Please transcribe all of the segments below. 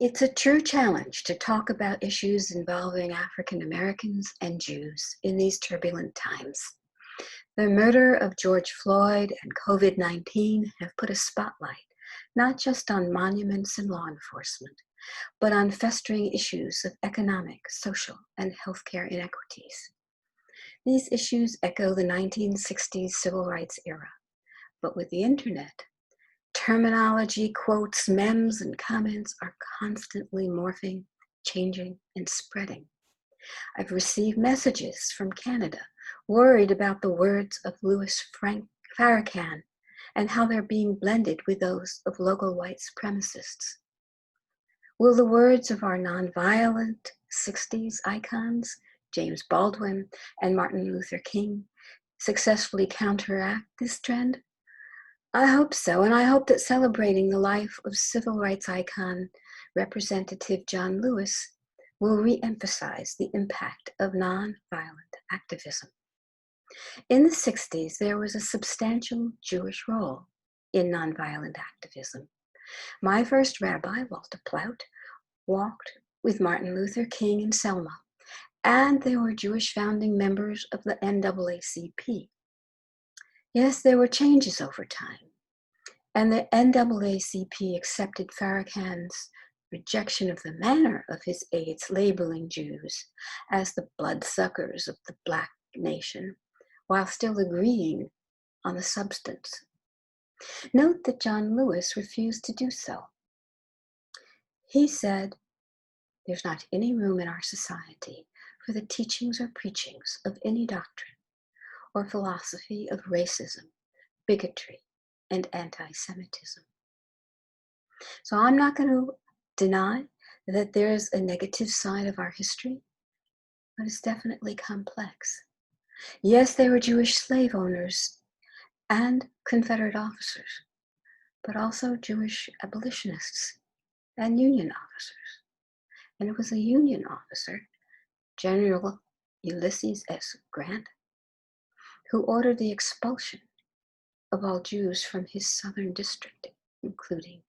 It's a true challenge to talk about issues involving African Americans and Jews in these turbulent times. The murder of George Floyd and COVID-19 have put a spotlight not just on monuments and law enforcement, but on festering issues of economic, social, and healthcare inequities. These issues echo the 1960s civil rights era, but with the internet, terminology, quotes, memes, and comments are constantly morphing, changing, and spreading. I've received messages from Canada worried about the words of Louis Farrakhan and how they're being blended with those of local white supremacists. Will the words of our nonviolent 60s icons, James Baldwin and Martin Luther King, successfully counteract this trend? I hope so, and I hope that celebrating the life of civil rights icon Representative John Lewis will re-emphasize the impact of nonviolent activism. In the 60s, there was a substantial Jewish role in nonviolent activism. My first rabbi, Walter Plaut, walked with Martin Luther King in Selma, and they were Jewish founding members of the NAACP. Yes, there were changes over time, and the NAACP accepted Farrakhan's rejection of the manner of his aides labeling Jews as the bloodsuckers of the Black nation, while still agreeing on the substance. Note that John Lewis refused to do so. He said, "There's not any room in our society for the teachings or preachings of any doctrine or philosophy of racism, bigotry, and anti-Semitism." So I'm not going to deny that there's a negative side of our history, but it's definitely complex. Yes, there were Jewish slave owners and Confederate officers, but also Jewish abolitionists and Union officers. And it was a Union officer, General Ulysses S. Grant, who ordered the expulsion of all Jews from his southern district, including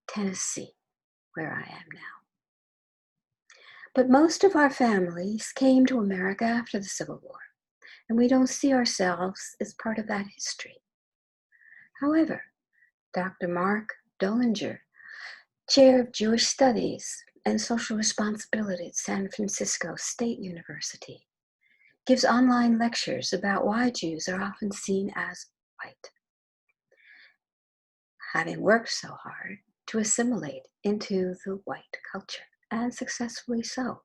Tennessee, where I am now. But most of our families came to America after the Civil War, and we don't see ourselves as part of that history. However, Dr. Mark Dollinger, Chair of Jewish Studies and Social Responsibility at San Francisco State University, gives online lectures about why Jews are often seen as white, having worked so hard to assimilate into the white culture, and successfully so.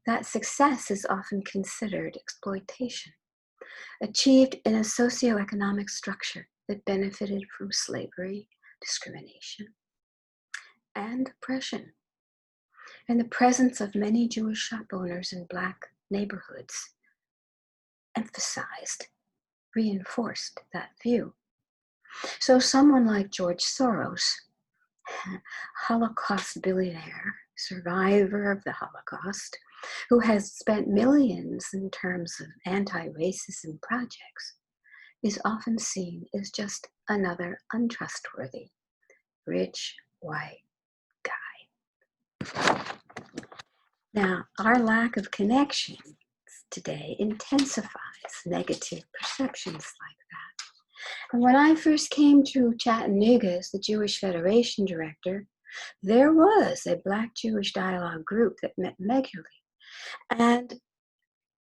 That success is often considered exploitation, achieved in a socioeconomic structure that benefited from slavery, discrimination, and oppression. And the presence of many Jewish shop owners in Black neighborhoods emphasized, reinforced that view. So someone like George Soros, Holocaust billionaire, survivor of the Holocaust, who has spent millions in terms of anti-racism projects, is often seen as just another untrustworthy, rich, white guy. Now, our lack of connections today intensifies negative perceptions like that. And when I first came to Chattanooga as the Jewish Federation director, there was a Black Jewish dialogue group that met regularly. And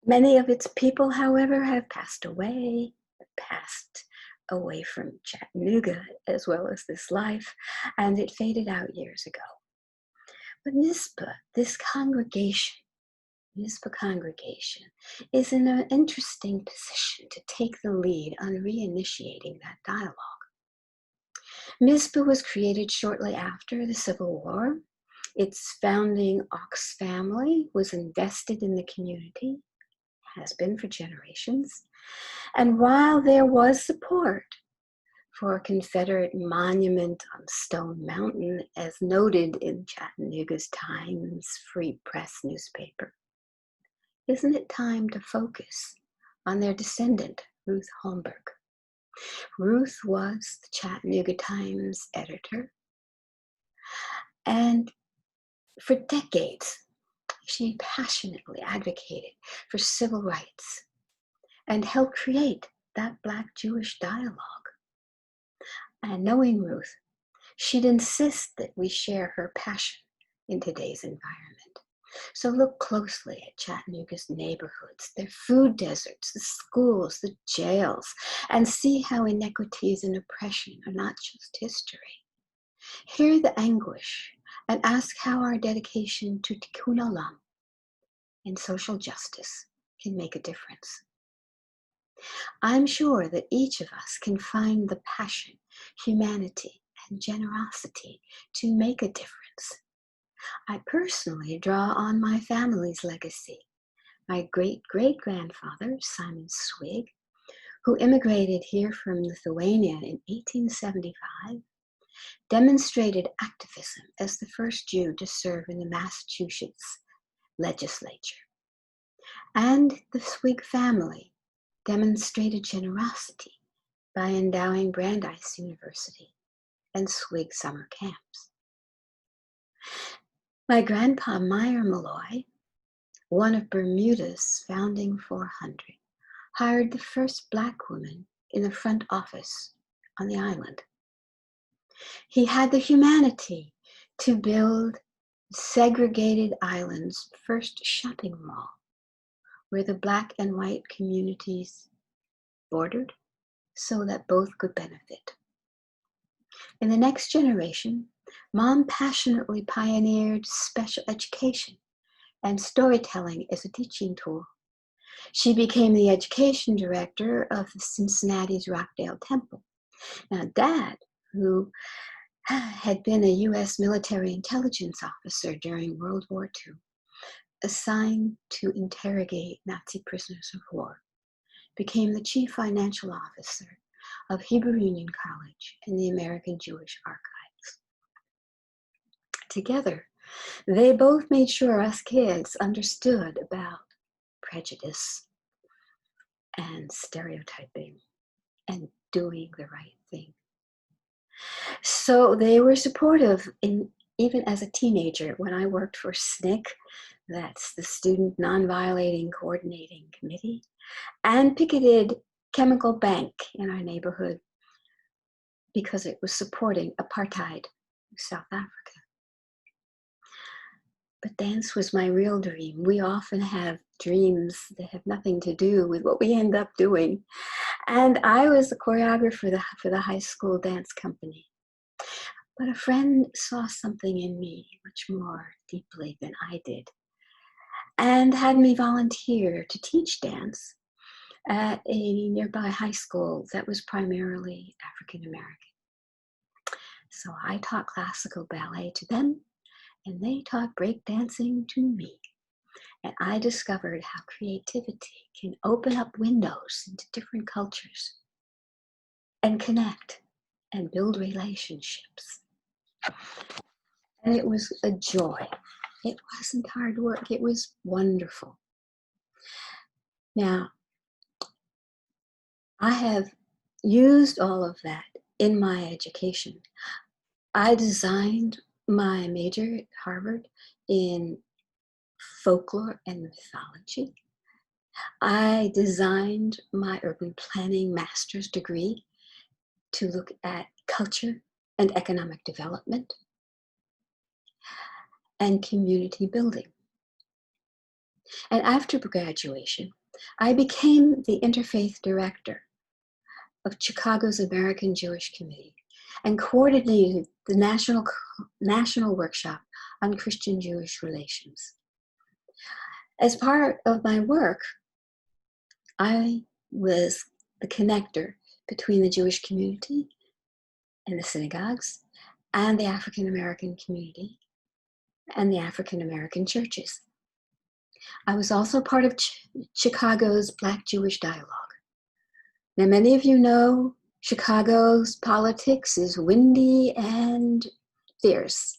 many of its people, however, have passed away from Chattanooga as well as this life, and it faded out years ago. But NISPA, this NISPA congregation, is in an interesting position to take the lead on reinitiating that dialogue. NISPA was created shortly after the Civil War. Its founding Ox family was invested in the community, has been for generations. And while there was support for a Confederate monument on Stone Mountain, as noted in Chattanooga's Times Free Press newspaper, isn't it time to focus on their descendant, Ruth Holmberg? Ruth was the Chattanooga Times editor, And for decades, she passionately advocated for civil rights and helped create that Black-Jewish dialogue. And knowing Ruth, she'd insist that we share her passion in today's environment. So look closely at Chattanooga's neighborhoods, their food deserts, the schools, the jails, and see how inequities and oppression are not just history. Hear the anguish and ask how our dedication to tikkun olam and social justice can make a difference. I'm sure that each of us can find the passion, humanity, and generosity to make a difference. I personally draw on my family's legacy. My great-great-grandfather, Simon Swig, who immigrated here from Lithuania in 1875, demonstrated activism as the first Jew to serve in the Massachusetts legislature. And the Swig family demonstrated generosity by endowing Brandeis University and Swig summer camps. My grandpa, Meyer Malloy, one of Bermuda's founding 400, hired the first Black woman in the front office on the island. He had the humanity to build segregated island's first shopping mall, where the Black and white communities bordered so that both could benefit. In the next generation, Mom passionately pioneered special education and storytelling as a teaching tool. She became the education director of Cincinnati's Rockdale Temple. Now, Dad, who had been a U.S. military intelligence officer during World War II, assigned to interrogate Nazi prisoners of war, became the chief financial officer of Hebrew Union College and the American Jewish Archives. Together, they both made sure us kids understood about prejudice and stereotyping and doing the right thing. So they were supportive even as a teenager when I worked for SNCC, that's the Student Non-Violating Coordinating Committee, and picketed Chemical Bank in our neighborhood because it was supporting apartheid in South Africa. But dance was my real dream. We often have dreams that have nothing to do with what we end up doing. And I was the choreographer for the high school dance company. But a friend saw something in me much more deeply than I did and had me volunteer to teach dance at a nearby high school that was primarily African American. So I taught classical ballet to them, and they taught breakdancing to me. And I discovered how creativity can open up windows into different cultures and connect and build relationships. And it was a joy. It wasn't hard work. It was wonderful. Now, I have used all of that in my education. I designed my major at Harvard in folklore and mythology. I designed my urban planning master's degree to look at culture and economic development and community building. And after graduation, I became the interfaith director of Chicago's American Jewish Committee and coordinated the national workshop on Christian-Jewish relations. As part of my work, I was the connector between the Jewish community and the synagogues and the African American community and the African American churches. I was also part of Chicago's Black-Jewish dialogue. Now, many of you know Chicago's politics is windy and fierce.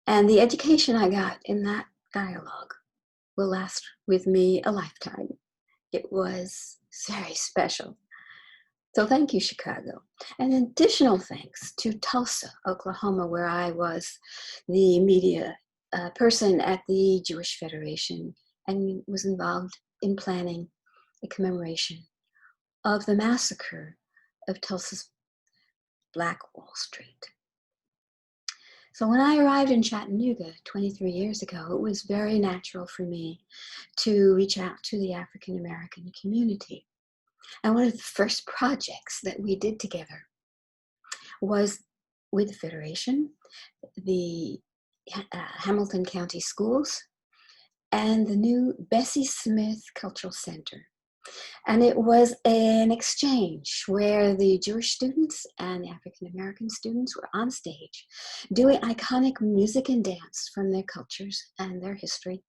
And the education I got in that dialogue will last with me a lifetime. It was very special. So thank you, Chicago. And additional thanks to Tulsa, Oklahoma, where I was the media person at the Jewish Federation and was involved in planning a commemoration of the massacre of Tulsa's Black Wall Street. So when I arrived in Chattanooga 23 years ago, it was very natural for me to reach out to the African American community. And one of the first projects that we did together was with the Federation, the Hamilton County Schools, and the new Bessie Smith Cultural Center. And it was an exchange where the Jewish students and the African American students were on stage doing iconic music and dance from their cultures and their history,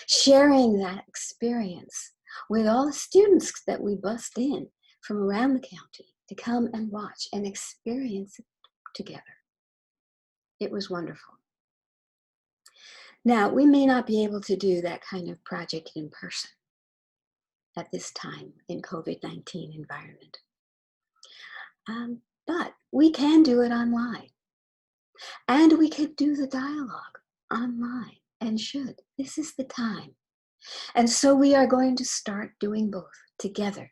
sharing that experience with all the students that we bussed in from around the county to come and watch and experience it together. It was wonderful. Now, we may not be able to do that kind of project in person at this time in COVID-19 environment. But we can do it online. And we could do the dialogue online and should. This is the time. And so we are going to start doing both together,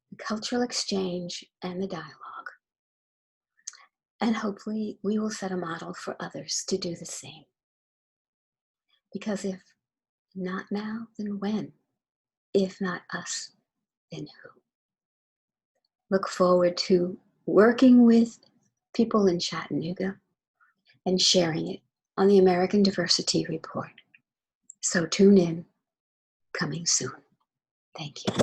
the cultural exchange and the dialogue. And hopefully we will set a model for others to do the same. Because if not now, then when? If not us, then who? Look forward to working with people in Chattanooga and sharing it on the American Diversity Report. So tune in, coming soon. Thank you.